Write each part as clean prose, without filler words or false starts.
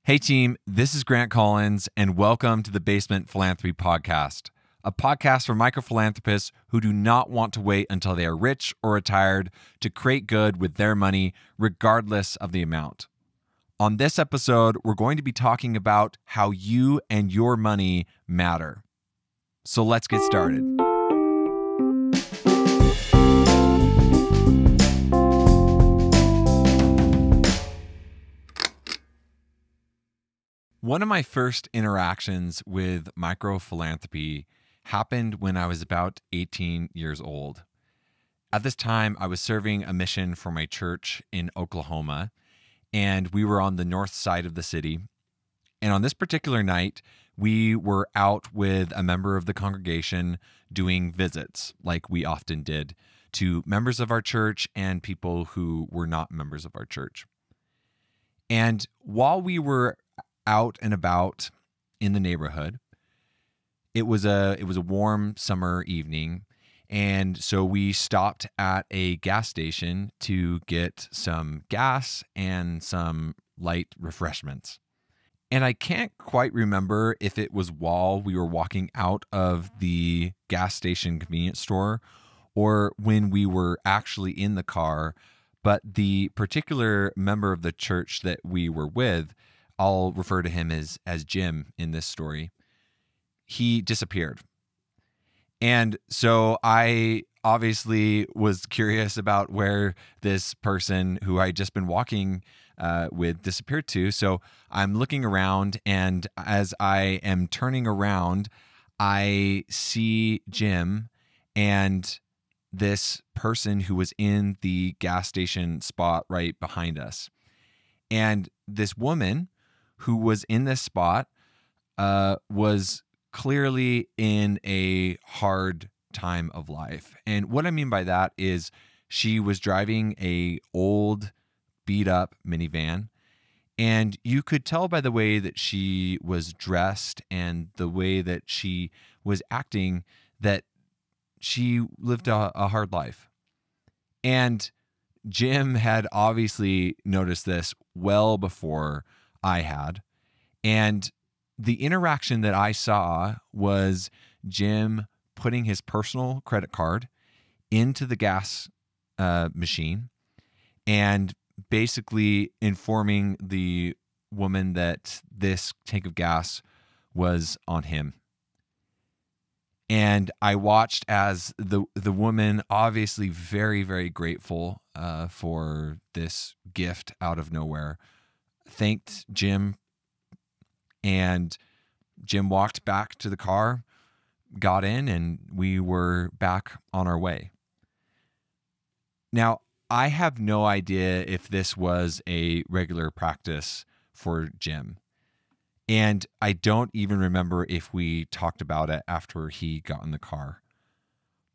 Hey team, this is Grant Collins, and welcome to the Basement Philanthropy Podcast, a podcast for micro-philanthropists who do not want to wait until they are rich or retired to create good with their money, regardless of the amount. On this episode, we're going to be talking about how you and your money matter. So let's get started. One of my first interactions with micro-philanthropy happened when I was about 18 years old. At this time, I was serving a mission for my church in Oklahoma, and we were on the north side of the city. And on this particular night, we were out with a member of the congregation doing visits, like we often did, to members of our church and people who were not members of our church. And while we were out and about in the neighborhood, it was a warm summer evening, and so we stopped at a gas station to get some gas and some light refreshments. And I can't quite remember if it was while we were walking out of the gas station convenience store or when we were actually in the car, but the particular member of the church that we were with, I'll refer to him as Jim in this story, he disappeared. And so I obviously was curious about where this person who I had just been walking with disappeared to. So I'm looking around, and as I am turning around, I see Jim and this person who was in the gas station spot right behind us. And this woman who was in this spot was clearly in a hard time of life. And what I mean by that is she was driving a old, beat-up minivan, and you could tell by the way that she was dressed and the way that she was acting that she lived a hard life. And Jim had obviously noticed this well before I had. And the interaction that I saw was Jim putting his personal credit card into the gas machine and basically informing the woman that this tank of gas was on him. And I watched as the woman, obviously very, very grateful for this gift out of nowhere, thanked Jim, and Jim walked back to the car, got in, and we were back on our way. Now, I have no idea if this was a regular practice for Jim, and I don't even remember if we talked about it after he got in the car.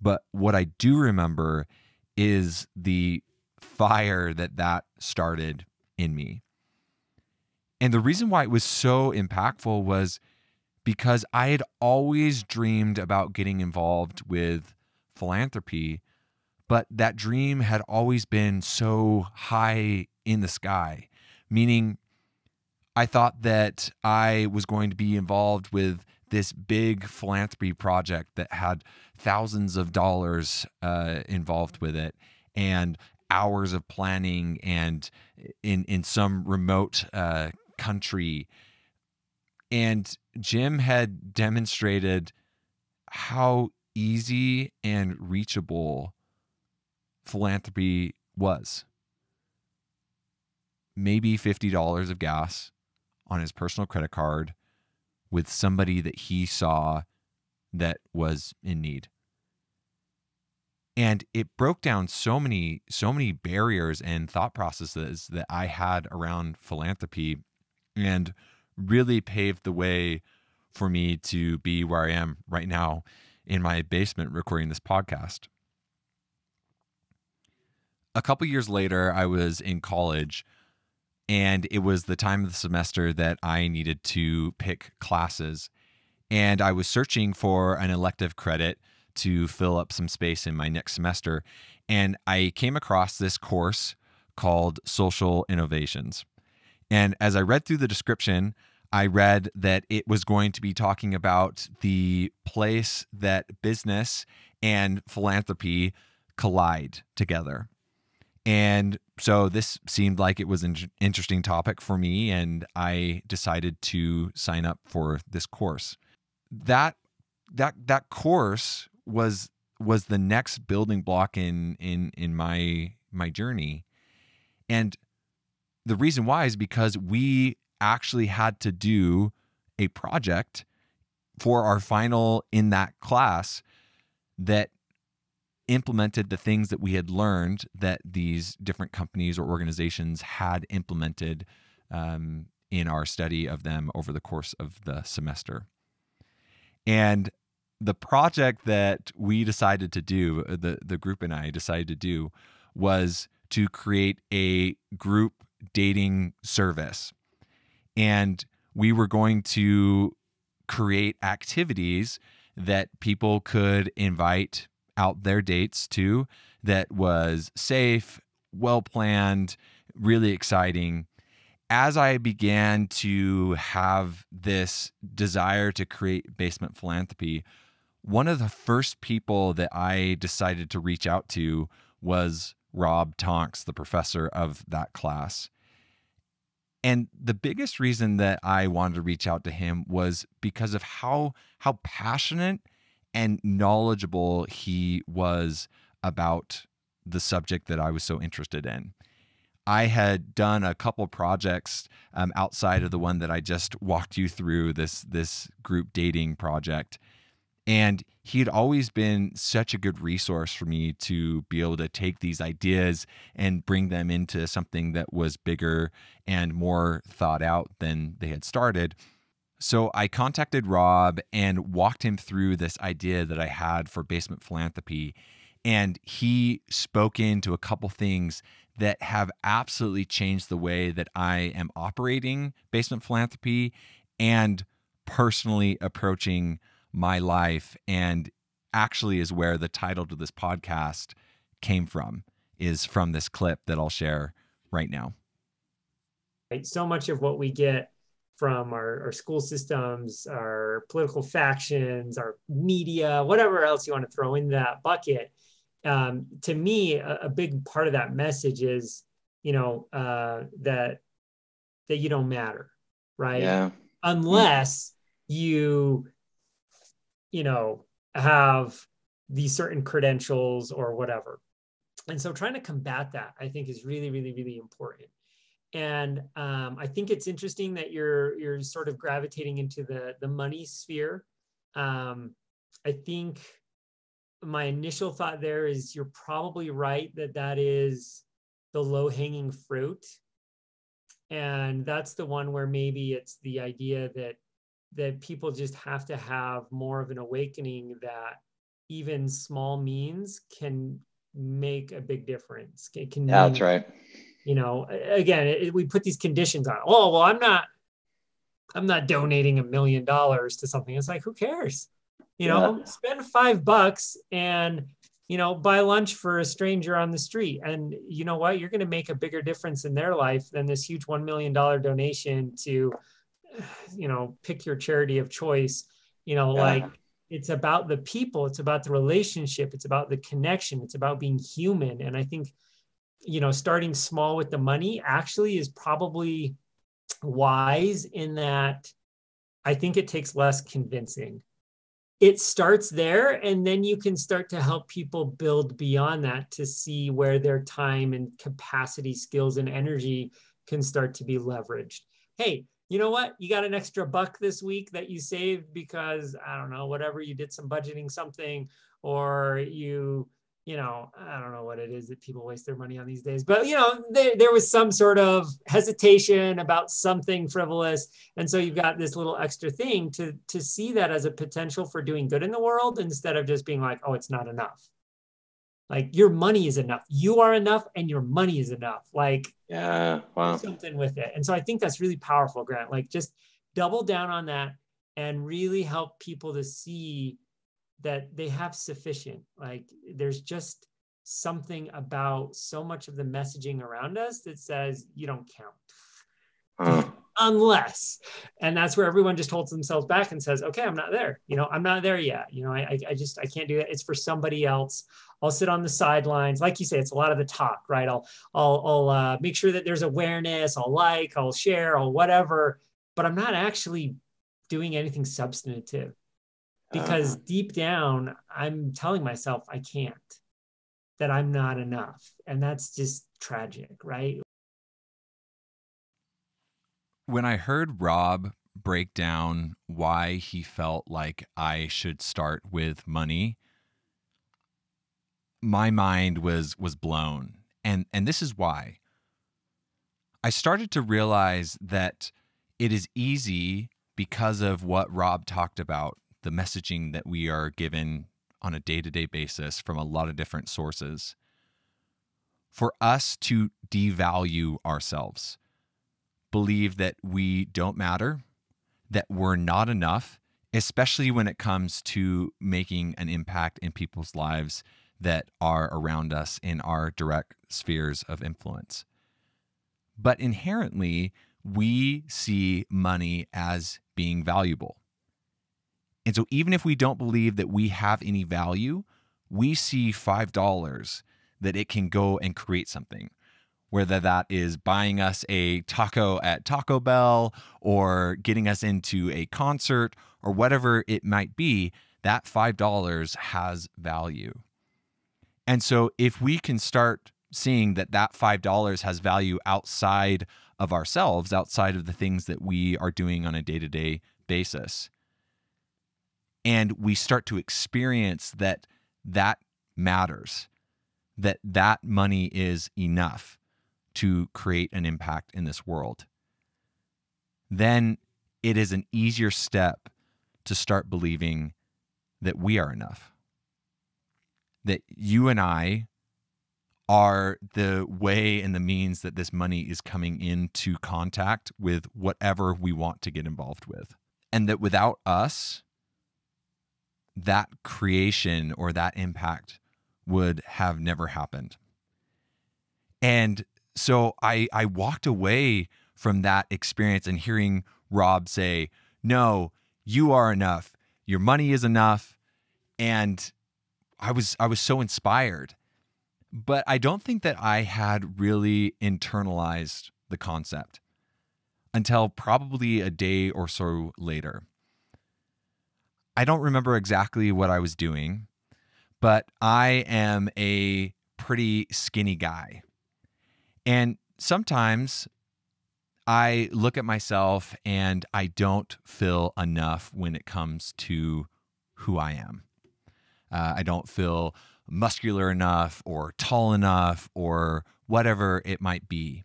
But what I do remember is the fire that started in me. And the reason why it was so impactful was because I had always dreamed about getting involved with philanthropy, but that dream had always been so high in the sky, meaning I thought that I was going to be involved with this big philanthropy project that had thousands of dollars involved with it and hours of planning and in some remote country. And Jim had demonstrated how easy and reachable philanthropy was. Maybe $50 of gas on his personal credit card with somebody that he saw that was in need. And it broke down so many barriers and thought processes that I had around philanthropy and really paved the way for me to be where I am right now in my basement recording this podcast. A couple years later, I was in college, and it was the time of the semester that I needed to pick classes. And I was searching for an elective credit to fill up some space in my next semester. And I came across this course called Social Innovations. And as I read through the description, I read that it was going to be talking about the place that business and philanthropy collide together. And so this seemed like it was an interesting topic for me, and I decided to sign up for this course. That course was the next building block in my journey. And the reason why is because we actually had to do a project for our final in that class that implemented the things that we had learned that these different companies or organizations had implemented in our study of them over the course of the semester. And the project that we decided to do, the group and I decided to do, was to create a group dating service. And we were going to create activities that people could invite out their dates to, that was safe, well-planned, really exciting. As I began to have this desire to create Basement Philanthropy, one of the first people that I decided to reach out to was Rob Tonks, the professor of that class. And the biggest reason that I wanted to reach out to him was because of how passionate and knowledgeable he was about the subject that I was so interested in. I had done a couple projects outside of the one that I just walked you through, this group dating project. And he had always been such a good resource for me to be able to take these ideas and bring them into something that was bigger and more thought out than they had started. So I contacted Rob and walked him through this idea that I had for Basement Philanthropy. And he spoke into a couple things that have absolutely changed the way that I am operating Basement Philanthropy and personally approaching my life, and actually is where the title to this podcast came from, is from this clip that I'll share right now. Right. So much of what we get from our school systems, our political factions, our media, whatever else you want to throw in that bucket, to me, a big part of that message is, that you don't matter, right? Yeah. Unless you have these certain credentials or whatever. And so trying to combat that, I think, is really, really, really important. And I think it's interesting that you're sort of gravitating into the money sphere. I think my initial thought there is you're probably right that is the low-hanging fruit. And that's the one where maybe it's the idea that people just have to have more of an awakening that even small means can make a big difference. It can Yeah, that's right. Again, we put these conditions on. Oh, well, I'm not donating $1 million to something. It's like, who cares? Spend $5 and, buy lunch for a stranger on the street. And you know what? You're going to make a bigger difference in their life than this huge $1 million donation to, pick your charity of choice. Like, it's about the people, it's about the relationship, it's about the connection, it's about being human. And I think, starting small with the money actually is probably wise, in that I think it takes less convincing. It starts there, and then you can start to help people build beyond that to see where their time and capacity, skills, and energy can start to be leveraged. Hey, you know what? You got an extra $1 this week that you saved because, I don't know, whatever, you did some budgeting something, or I don't know what it is that people waste their money on these days, but there was some sort of hesitation about something frivolous. And so you've got this little extra thing to see that as a potential for doing good in the world, instead of just being like, oh, it's not enough. Like, your money is enough. You are enough, and your money is enough. Like, yeah, wow. Do something with it. And so I think that's really powerful, Grant. Like, just double down on that and really help people to see that they have sufficient. Like, there's just something about so much of the messaging around us that says you don't count. Huh. Unless, and that's where everyone just holds themselves back and says, okay, I'm not there. I'm not there yet. I can't do that. It's for somebody else. I'll sit on the sidelines. Like you say, it's a lot of the talk, right? I'll make sure that there's awareness. I'll share, I'll whatever, but I'm not actually doing anything substantive because deep down, I'm telling myself I can't, that I'm not enough. And that's just tragic, right? When I heard Rob break down why he felt like I should start with money, my mind was blown. And this is why. I started to realize that it is easy, because of what Rob talked about, the messaging that we are given on a day-to-day basis from a lot of different sources, for us to devalue ourselves, believe that we don't matter, that we're not enough, especially when it comes to making an impact in people's lives that are around us in our direct spheres of influence. But inherently, we see money as being valuable. And so even if we don't believe that we have any value, we see $5 that it can go and create something. Whether that is buying us a taco at Taco Bell or getting us into a concert or whatever it might be, that $5 has value. And so if we can start seeing that $5 has value outside of ourselves, outside of the things that we are doing on a day-to-day basis, and we start to experience that matters, that money is enough to create an impact in this world, then it is an easier step to start believing that we are enough. That you and I are the way and the means that this money is coming into contact with whatever we want to get involved with. And that without us, that creation or that impact would have never happened. And so I walked away from that experience and hearing Rob say, no, you are enough. Your money is enough. And I was so inspired. But I don't think that I had really internalized the concept until probably a day or so later. I don't remember exactly what I was doing, but I am a pretty skinny guy. And sometimes I look at myself and I don't feel enough when it comes to who I am. I don't feel muscular enough or tall enough or whatever it might be.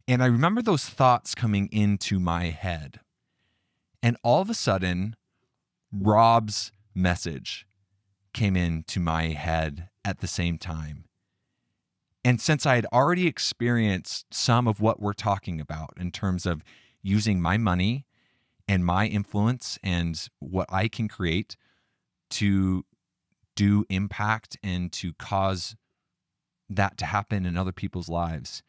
And I remember those thoughts coming into my head. And all of a sudden, Rob's message came into my head at the same time. And since I had already experienced some of what we're talking about in terms of using my money and my influence and what I can create to do impact and to cause that to happen in other people's lives,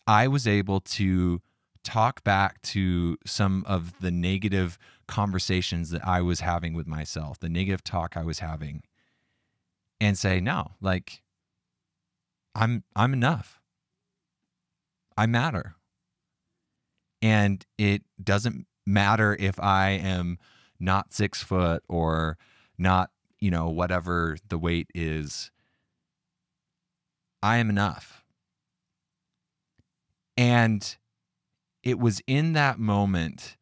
I was able to talk back to some of the negative conversations that I was having with myself, the negative talk I was having, and say, no, like, I'm enough. I matter. And it doesn't matter if I am not 6 foot or not, whatever the weight is. I am enough. And it was in that moment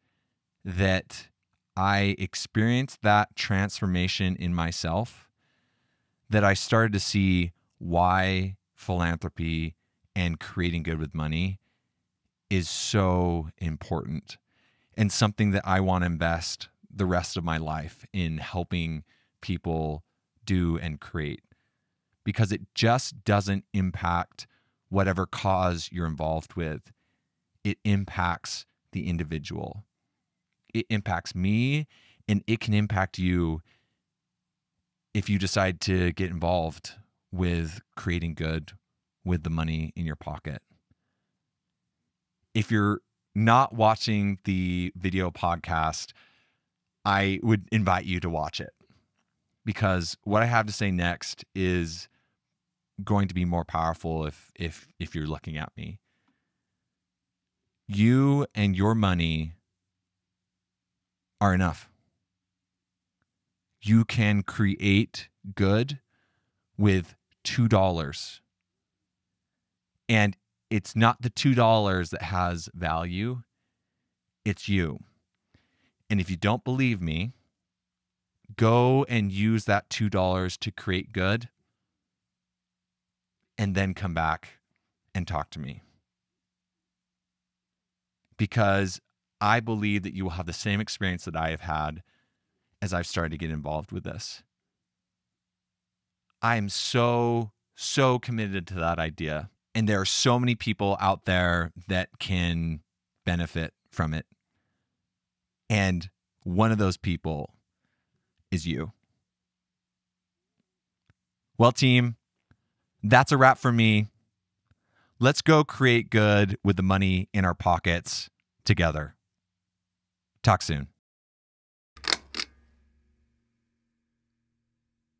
that I experienced that transformation in myself, that I started to see why philanthropy and creating good with money is so important and something that I want to invest the rest of my life in helping people do and create, because it just doesn't impact whatever cause you're involved with. It impacts the individual. It impacts me, and it can impact you if you decide to get involved with creating good with the money in your pocket. If you're not watching the video podcast, I would invite you to watch it, because what I have to say next is going to be more powerful if you're looking at me. You and your money are enough. You can create good with $2. And it's not the $2 that has value, it's you. And if you don't believe me, go and use that $2 to create good, and then come back and talk to me. Because I believe that you will have the same experience that I have had as I've started to get involved with this. I am so committed to that idea. And there are so many people out there that can benefit from it. And one of those people is you. Well, team, that's a wrap for me. Let's go create good with the money in our pockets together. Talk soon.